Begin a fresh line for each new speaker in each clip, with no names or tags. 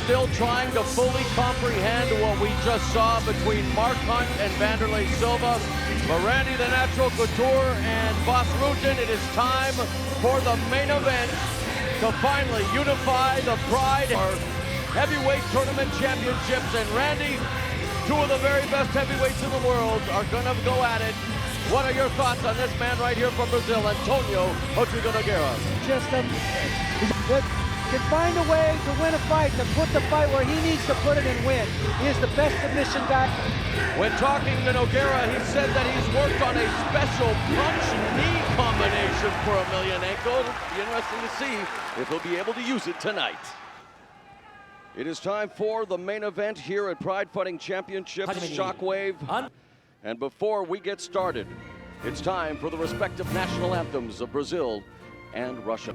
still trying to fully comprehend what we just saw between Mark Hunt and Wanderlei Silva. But Randy the Natural Couture and Boss Rujan, it is time for the main event to finally unify the Pride Heavyweight Tournament Championships. And Randy, two of the very best heavyweights in the world are gonna go at it. What are your thoughts on this man right here from Brazil, Antonio Rodrigo Nogueira?
Just that can find a way to win a fight, to put the fight where he needs to put it and win. He is the best submission guy.
When talking to Nogueira, he said that he's worked on a special punch-knee combination for Emelianenko. It'll be interesting to see if he'll be able to use it tonight. It is time for the main event here at Pride Fighting Championships, Shockwave. And before we get started, it's time for the respective national anthems of Brazil and Russia.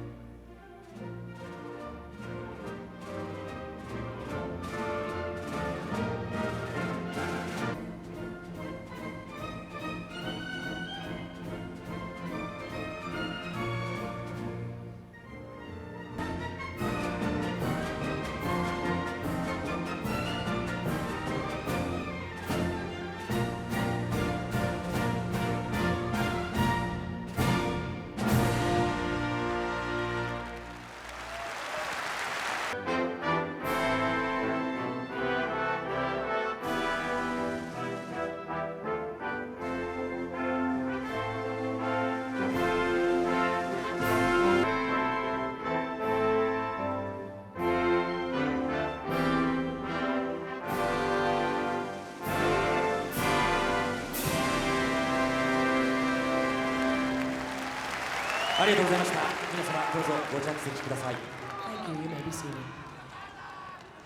Thank you. You may be seated.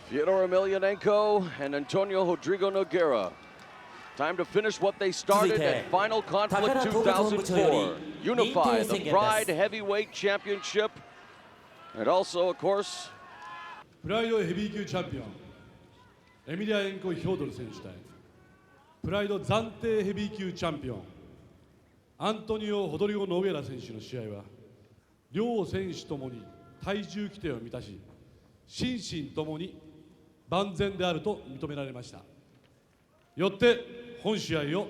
Fyodor Emelianenko and Antonio Rodrigo Nogueira. Time to finish what they started at Final Conflict 2004. Unify the Pride Heavyweight Championship. And also, of course,
プライドヘビー級チャンピオンエミリアエンコ・ヒョードル選手対プライド暫定ヘビー級チャンピオンアントニオ・ホドリゴ・ノゲラ選手の試合は両選手ともに体重規定を満たし心身ともに万全であると認められました。よって本試合を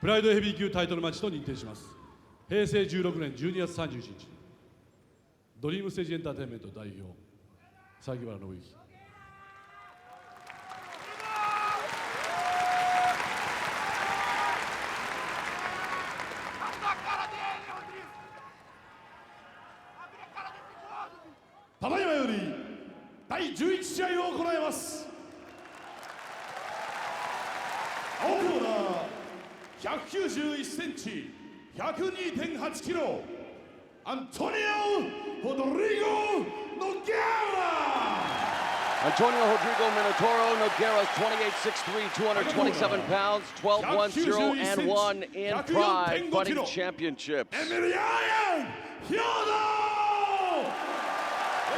プライドヘビー級タイトルマッチと認定します。平成16年12月31日ドリームステージエンターテインメント代表榊原信之。ただいまより第11試合を行います。青コーナー191センチ 102.8 キロアントニオ・ホドリゴ・ノゲラ。
Antonio Rodrigo Minotauro Nogueira, 28'6'3", 227 pounds, 12-1-0-1 in Pride Fighting Championships.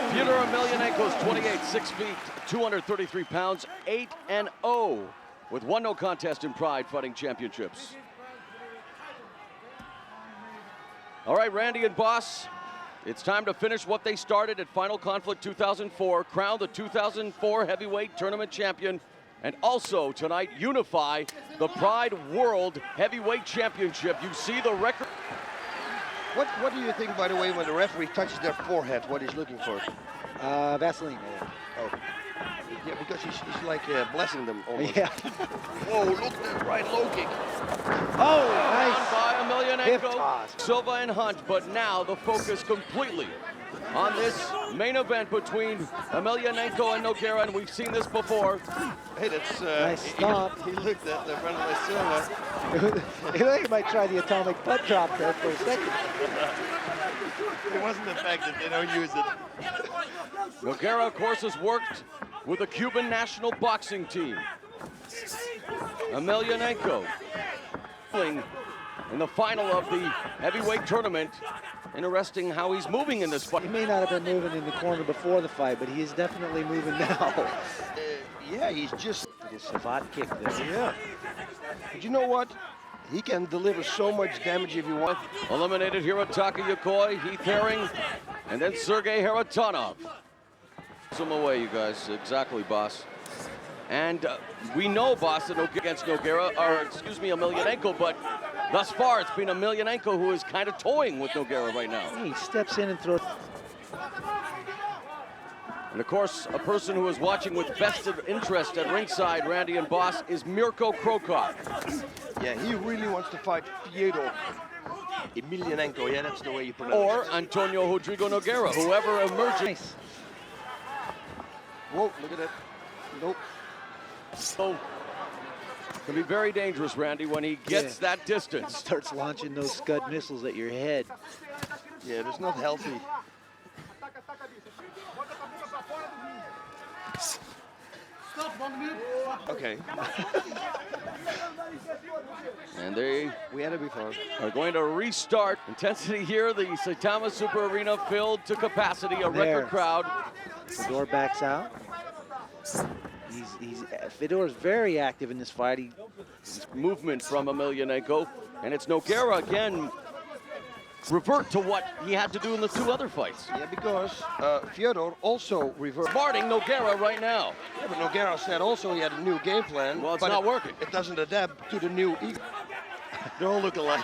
Fyodor Emelianenko is 28'6", 233 pounds, 8-0 with one no contest in Pride Fighting Championships. All right, Randy and Boss, it's time to finish what they started at Final Conflict 2004, crown the 2004 Heavyweight Tournament Champion, and also tonight unify the Pride World Heavyweight Championship. You see the record.
What do you think, by the way, when the referee touches their forehead, what he's looking for?
Vaseline.
Oh. Yeah, because he's like blessing them almost.
Yeah.
Whoa, look at that right low kick.
Oh, nice.
By Emelianenko, Silva and Hunt, but now the focus completely on this main event between Emelianenko and Nogueira, and we've seen this before.
Hey, that's
nice stop.
He looked at the front of my Silva.
He thought he might try the atomic butt drop there for a second.
It wasn't the fact that they don't use it.
Nogueira, of course, has worked with the Cuban national boxing team. Emelianenko in the final of the heavyweight tournament. Interesting how he's moving in this fight.
He may not have been moving in the corner before the fight, but he is definitely moving now.
Yeah, he's just
a savate kick there.
Yeah. But you know what? He can deliver so much damage if he wants.
Eliminated Hirotaka Yokoi, Heath Herring, and then Sergey Haratonov. Him away, you guys. Exactly, boss. And we know, boss, that against Nogueira, or excuse me, Emelianenko, but thus far it's been Emelianenko who is kind of toying with Nogueira right now.
He steps in and throws.
And of course, a person who is watching with vested interest at ringside, Randy and boss, is Mirko Krokop.
Yeah, he really wants to fight Fyodor Emelianenko. Yeah, that's the way you pronounce
Or
it.
Antonio Rodrigo Nogueira, whoever emerges.
Nice.
Whoa, look at that. Nope.
So, can be very dangerous, Randy, when he gets that distance.
Starts launching those Scud missiles at your head.
Yeah, that's not healthy. Okay.
And they
We had it before.
are going to restart. Intensity here, the Saitama Super Arena filled to capacity, a
There.
record crowd.
Fedor backs out. Fedor's very active in this fight.
Movement from Emelianenko, and it's Nogueira again. Revert to what he had to do in the two other fights.
Yeah, because Fyodor also reversed.
Smarting Nogueira right now.
Yeah, but Nogueira said also he had a new game plan.
Well, it's
but
not working.
It doesn't adapt to the new ego. They all look alike.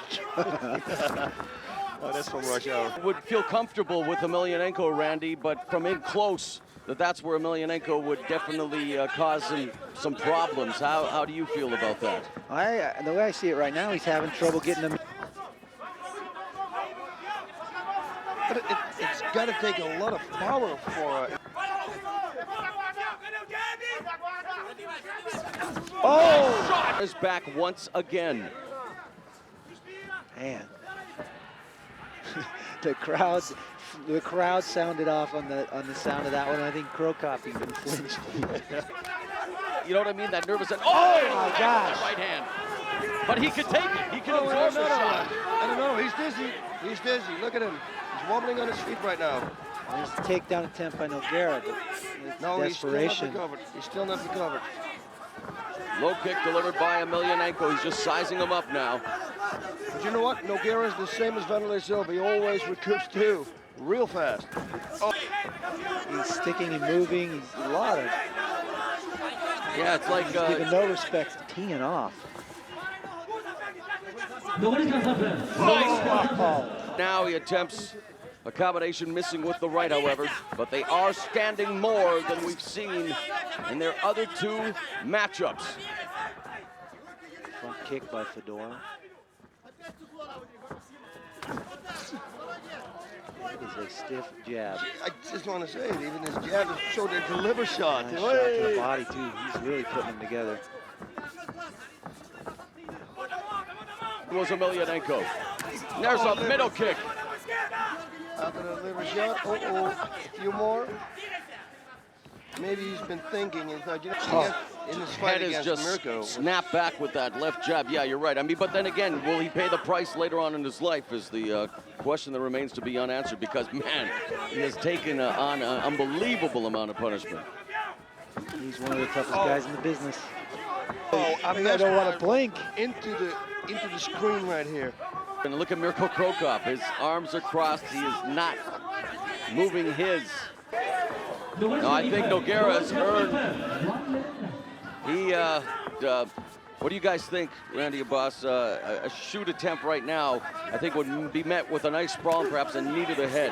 Oh, that's from Rush Hour.
Would feel comfortable with Emelianenko, Randy, but from in close, that's where Emelianenko would definitely cause some problems. How do you feel about that?
The way I see it right now, he's having trouble getting them.
But it's got to take a lot of power for.
Oh! Is back once again.
Man, the crowd sounded off on the sound of that one. I think Krokop even flinched.
You know what I mean? That nervous. And
Oh my gosh!
Right hand. But he can take it. He can absorb the shot.
I don't know. He's dizzy. He's dizzy. Look at him. He's wobbling on his feet right now.
There's a takedown attempt by Nogueira.
No,
Desperation.
he's still not recovered. He's still not recovered.
Low kick delivered by Emelianenko. He's just sizing him up now.
But you know what? Nogueira is the same as Vanderlei Silva. He always recoups too, real fast. Oh.
He's sticking and moving. He's a lot of.
Yeah, it's like
Giving no respect, teeing off.
now he attempts a combination, missing with the right, however, but they are standing more than we've seen in their other two matchups.
Front kick by Fedor. It is a stiff jab.
I just want to say, even his jab showed a deliver shot.
Nice shot to the body too. He's really putting them together.
Was Emelianenko. There's a middle kick.
After the deliver shot, a few more. Maybe he's been thinking and thought, you know, in his fight
Head is
against
just
Mirko.
snap back with that left jab. Yeah, you're right. I mean, but then again, will he pay the price later on in his life is the question that remains to be unanswered, because, man, he has taken on an unbelievable amount of punishment.
He's one of the toughest guys in the business.
Oh, I mean,
I don't want to blink.
into the screen right here.
And look at Mirko Krokop. His arms are crossed. He is not moving his. No, I think Nogueira has earned. What do you guys think, Randy and boss? A shoot attempt right now, I think, would be met with a nice sprawl and perhaps a knee to the head.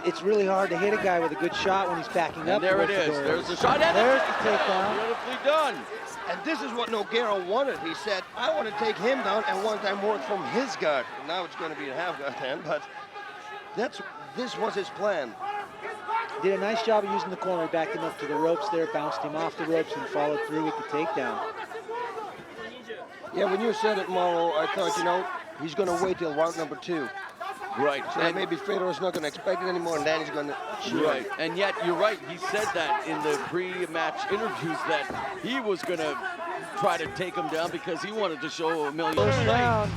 It's really hard to hit a guy with a good shot when he's backing up.
And there it
towards
is.
the door.
There's the shot. And
There's the takedown.
beautifully done.
And this is what Nogueira wanted. He said, I want to take him down and one time work from his guard. Now it's going to be a half guard hand, but this was his plan.
Did a nice job of using the corner. He backed him up to the ropes there, bounced him off the ropes, and followed through with the takedown.
Yeah, when you said it, Mauro, I thought, you know, he's going to wait till round number 2.
Right.
So that maybe Fedor's not going to expect it anymore, and then he's going to shoot.
Right, and yet you're right. He said that in the pre-match interviews that he was going to try to take him down because he wanted to show a million.
First round.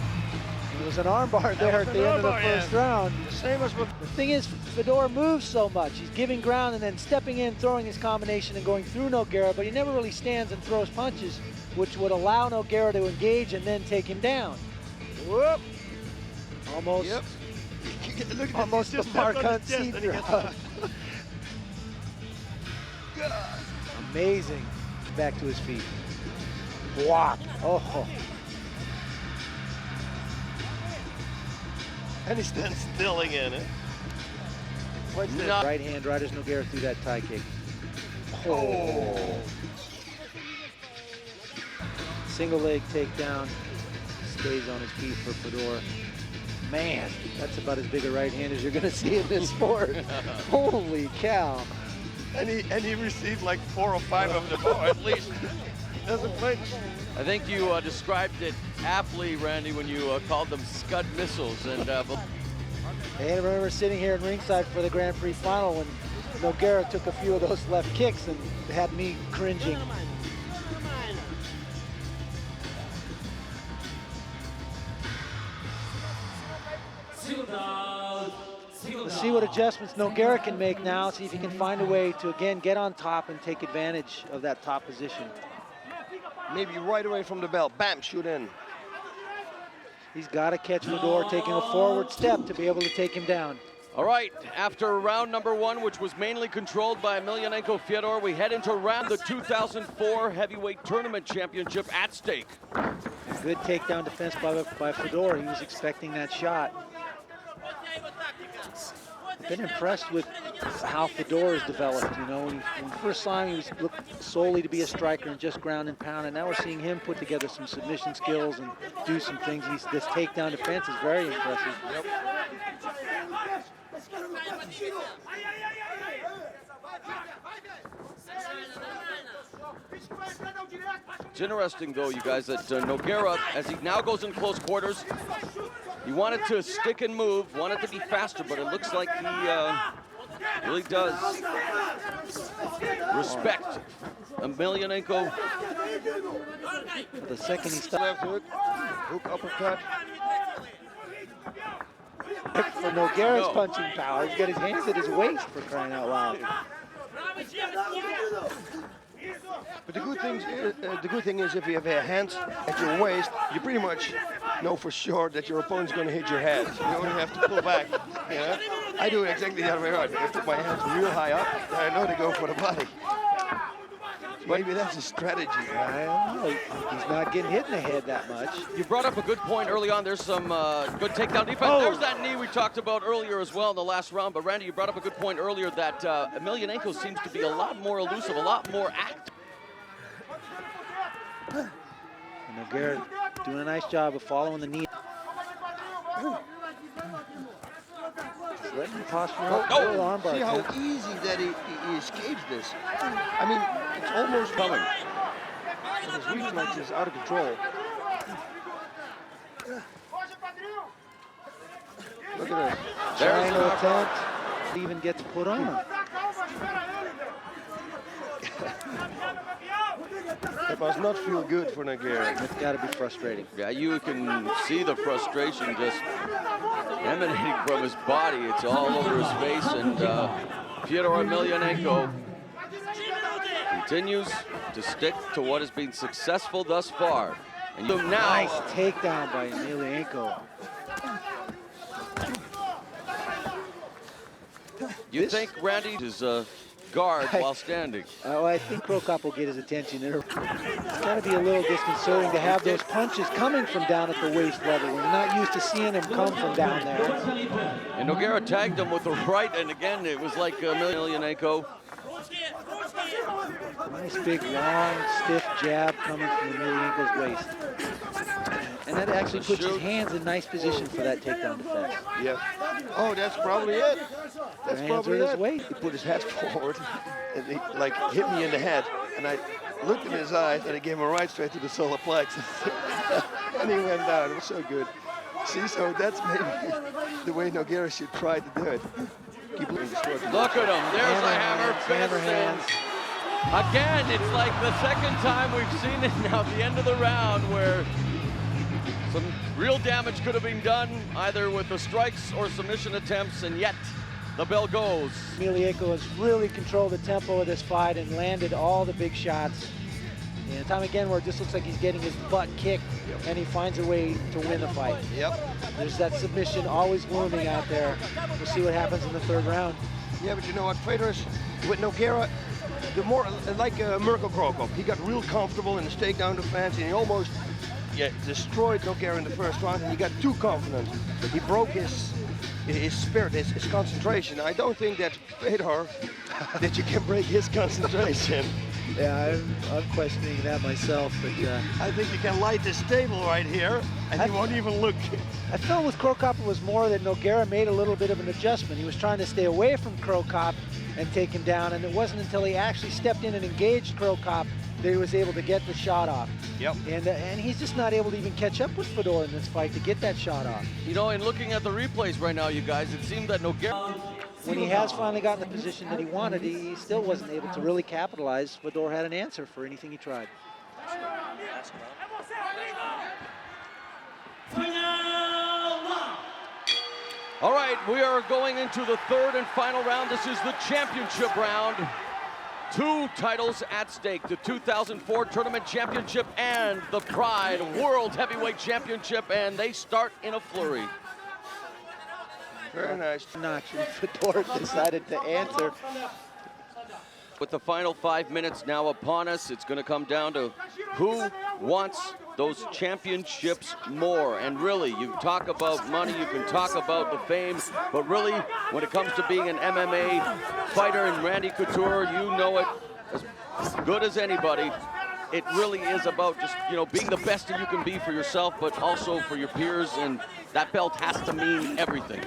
There was an armbar there at the end of the first round.
Same as with
The thing is, Fedor moves so much. He's giving ground and then stepping in, throwing his combination and going through Nogueira, but he never really stands and throws punches, which would allow Nogueira to engage and then take him down. Whoop! Almost.
Yep. Look at
Almost
this.
the Mark Hunt see-through.
God.
Amazing. Back to his feet. Block. Oh.
And he's then still again, eh? What's that?
Right hand right as Nogueira threw that tie kick.
Oh.
Single leg takedown. Stays on his feet for Fedor. Man, that's about as big a right hand as you're going to see in this sport. Holy cow.
And he received like 4 or 5 of them, at least. Doesn't flinch.
I think you described it aptly, Randy, when you called them Scud missiles. And
And I remember sitting here in ringside for the Grand Prix final when Nogueira took a few of those left kicks and had me cringing. Let's see what adjustments Nogueira can make now, see if he can find a way to, again, get on top and take advantage of that top position.
Maybe right away from the bell. Bam, shoot in.
He's got to catch Fedor taking a forward step to be able to take him down.
all right, after round number 1, which was mainly controlled by Emelianenko Fyodor, we head into round the 2004 heavyweight tournament championship at stake.
Good takedown defense by Fedor. He was expecting that shot. I've been impressed with how Fedor has developed. You know, when the first time he was looked solely to be a striker and just ground and pound, and now we're seeing him put together some submission skills and do some things. This takedown defense is very impressive.
Yep.
It's interesting, though, you guys, that Nogueira, as he now goes in close quarters, he wanted to stick and move, wanted to be faster, but it looks like he really does respect Emelianenko.
For the second he stopped.
Left hook, hook uppercut.
For Nogueira's punching power, he's got his hands at his waist, for crying out loud.
But the good thing is if you have your hands at your waist, you pretty much know for sure that your opponent's going to hit your head. You only have to pull back. You know? I do it exactly the other way around. I put my hands real high up, and I know they go for the body. Maybe that's a strategy.
I don't know. He's not getting hit in the head that much.
You brought up a good point early on. There's some good takedown defense.
Oh.
There's that knee we talked about earlier as well in the last round. But Randy, you brought up a good point earlier that Emelianenko seems to be a lot more elusive, a lot more active.
And Nogueira doing a nice job of following the knee. Just letting him posture up.
Oh.
Little armbar
See how
attempt.
easy that he escapes this. I mean, it's almost coming. His reflex is out of control. Look at it.
There's
Triangle attempt. Even gets put on.
That must not feel good for Nogueira.
It's got to be frustrating.
Yeah, you can see the frustration just emanating from his body. It's all over his face, and Fyodor Emelianenko continues to stick to what has been successful thus far. And now,
Nice takedown by Emelianenko.
you think Randy is guard while standing?
Oh, I think Krokop will get his attention. It's got to be a little disconcerting to have those punches coming from down at the waist level. We're not used to seeing them come from down there.
And Nogueira tagged him with a right, and again, it was like Emelianenko.
Nice big, long, stiff jab coming from Emelianenko's waist. And that actually puts his hands in nice position for that takedown defense.
Yeah. Oh, that's probably it. That's
Hands
probably
are his
it.
weight.
He put his head forward and he like hit me in the head, and I looked in his eyes and I gave him a right straight to the solar plexus. And he went down. It was so good. See, so that's maybe the way Nogueira should try to do it. Keep looking short.
Look at him. There's the hammer fist.
Hammer hands.
Again, it's like the second time we've seen it now at the end of the round where some real damage could have been done either with the strikes or submission attempts, and yet the bell goes.
Emelianenko has really controlled the tempo of this fight and landed all the big shots. And time again where it just looks like he's getting his butt kicked, and he finds a way to win the fight.
Yep.
There's that submission always looming out there. We'll see what happens in the third round.
Yeah, but you know what, fighters with Nogueira, the more like Mirko Krokop. He got real comfortable in his takedown defense, and he almost destroyed Nogueira in the first round, and he got too confident. He broke his spirit, his concentration. I don't think that Fedor that you can break his concentration.
Yeah, I'm questioning that myself, but
I think you can light this table right here, and he won't even look.
I felt with Krokop it was more that Nogueira made a little bit of an adjustment. He was trying to stay away from Krokop and take him down, and it wasn't until he actually stepped in and engaged Krokop that he was able to get the shot off.
Yep.
And he's just not able to even catch up with Fedor in this fight to get that shot off.
You know, in looking at the replays right now, you guys, it seemed that Nogueira...
When he has finally gotten the position that he wanted, he still wasn't able to really capitalize. Fedor had an answer for anything he tried.
All right, we are going into the third and final round. This is the championship round. 2 titles at stake, the 2004 Tournament Championship and the Pride World Heavyweight Championship, and they start in a flurry.
Very nice.
Actually, Fedor decided to answer.
With the final 5 minutes now upon us, it's going to come down to who wants those championships more. And really, you talk about money, you can talk about the fame, but really, when it comes to being an MMA fighter in Randy Couture, you know it as good as anybody. It really is about just, you know, being the best that you can be for yourself, but also for your peers, and that belt has to mean everything.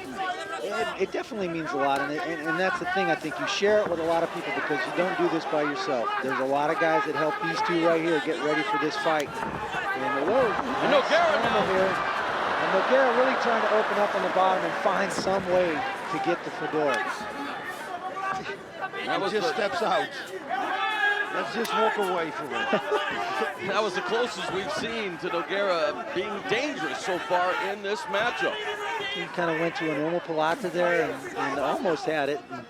It definitely means a lot, and that's the thing. I think you share it with a lot of people because you don't do this by yourself. There's a lot of guys that help these two right here get ready for this fight. And
Nogueira now.
And Nogueira really trying to open up on the bottom and find some way to get to Fedor.
That was just steps out. Let's just walk away from it.
That was the closest we've seen to Nogueira being dangerous so far in this matchup.
He kind of went to an omoplata there and almost had it. And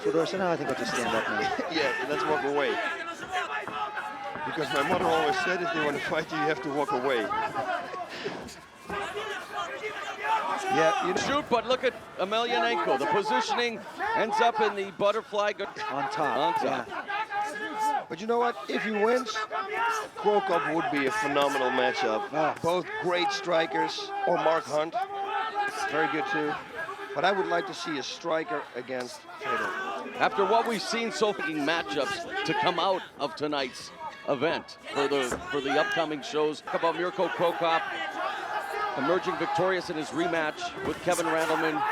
Fedor said, no, I think I'll just stand up now.
Yeah, let's walk away. Because my mother always said, if they want to fight you, you have to walk away. Yeah, you
shoot, but look at Emelianenko. The positioning ends up in the butterfly.
On top.
Yeah.
But you know what? If he wins, Krokop would be a phenomenal matchup. Both great strikers, or Mark Hunt, very good too. But I would like to see a striker against Fedor.
After what we've seen so far matchups to come out of tonight's event for the upcoming shows, about Mirko Krokop emerging victorious in his rematch with Kevin Randleman.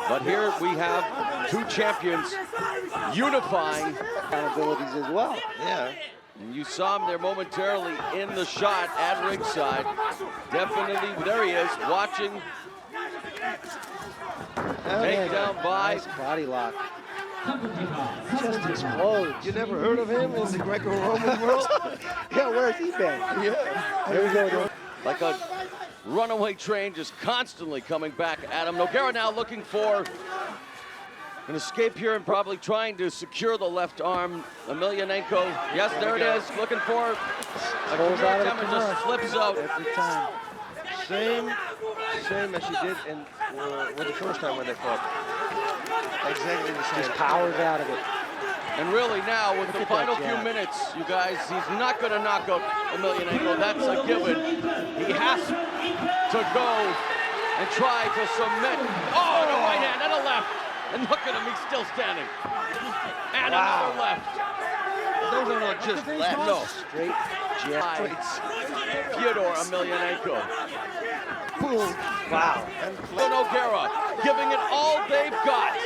But here we have 2 champions unifying
abilities as well.
Yeah.
And you saw him there momentarily in the shot at ringside. Definitely, there he is, watching. Takedown by.
Nice body lock. Just explodes.
You never heard of him in the Greco-Roman world?
Yeah, where's he been?
Yeah.
There we go.
Like a runaway train, just constantly coming back at him. Nogueira now looking for an escape here and probably trying to secure the left arm. Emelianenko, yes, there it is, looking for a
Pulls out of the
attempt and just slips out.
Every time.
Same as he did in with the first time when they fought. Exactly the same.
Just powers out of it.
And really now, with the
at
final
that
few
jab.
minutes, you guys, he's not going to knock out Emelianenko. That's a given. He has to go and try to submit. Oh, and a right hand and a left. And look at him, he's still standing. And another left.
Those are not just left.
No.
Straight jab.
Fyodor Emelianenko.
Boom.
Wow.
And
Nogueira giving it all they've got.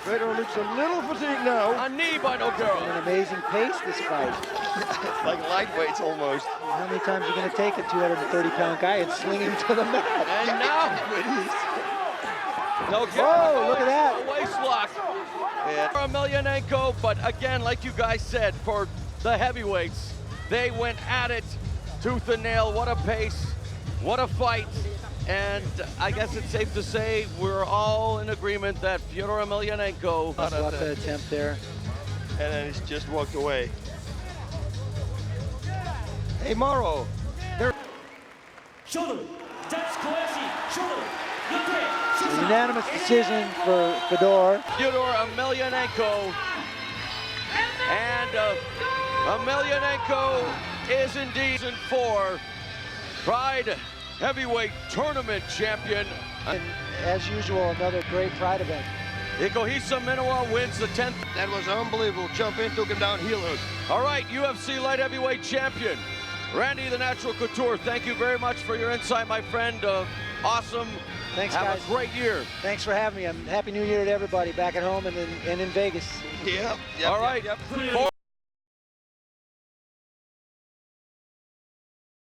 Fedor looks a little fatigued now.
A knee by Nogueira.
An amazing pace this fight.
Like lightweights almost.
How many times are you going to take a 230-pound guy and sling him to the mat?
And now,
Whoa, look at that.
A waist lock.
Yeah.
For Emelianenko, but again, like you guys said, for the heavyweights, they went at it tooth and nail. What a pace, what a fight. And I guess it's safe to say we're all in agreement that Fyodor Emelianenko
Left the attempt there.
And then he's just walked away. Hey, Mauro.
Shoulder. That's Kobayashi. Shoulder.
A unanimous decision for Fedor.
Fyodor Emelianenko. And Emelianenko is indeed in 4 Pride Heavyweight Tournament champion.
And as usual, another great Pride event.
Hikohisa Minowa wins the 10th.
That was unbelievable. Jump in, took him down, heel hook.
All right, UFC Light Heavyweight Champion, Randy the Natural Couture, thank you very much for your insight, my friend. Awesome.
Thanks,
Have
guys.
a great year.
Thanks for having me. Happy New Year to everybody back at home and in Vegas.
Yep.
All right.
Yep.
For